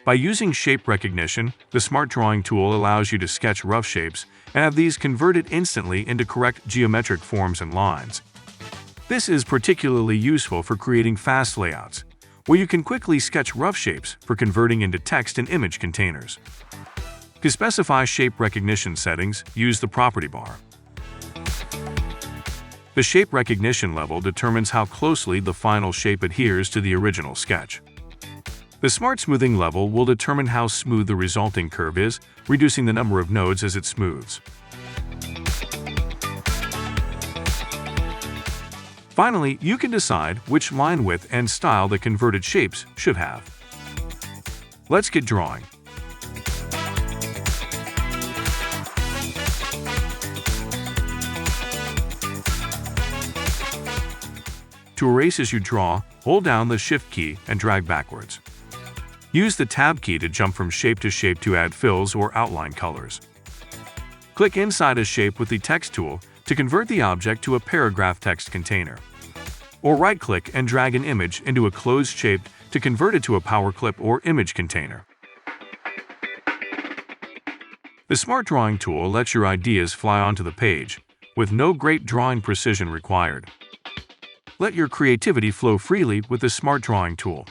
By using shape recognition, the SmartDrawing tool allows you to sketch rough shapes and have these converted instantly into correct geometric forms and lines. This is particularly useful for creating fast layouts, where you can quickly sketch rough shapes for converting into text and image containers. To specify shape recognition settings, use the property bar. The shape recognition level determines how closely the final shape adheres to the original sketch. The Smart Smoothing level will determine how smooth the resulting curve is, reducing the number of nodes as it smooths. Finally, you can decide which line width and style the converted shapes should have. Let's get drawing. To erase as you draw, hold down the Shift key and drag backwards. Use the Tab key to jump from shape to add fills or outline colors. Click inside a shape with the Text tool to convert the object to a paragraph text container. Or right-click and drag an image into a closed shape to convert it to a power clip or image container. The SmartDrawing tool lets your ideas fly onto the page, with no great drawing precision required. Let your creativity flow freely with the SmartDrawing tool.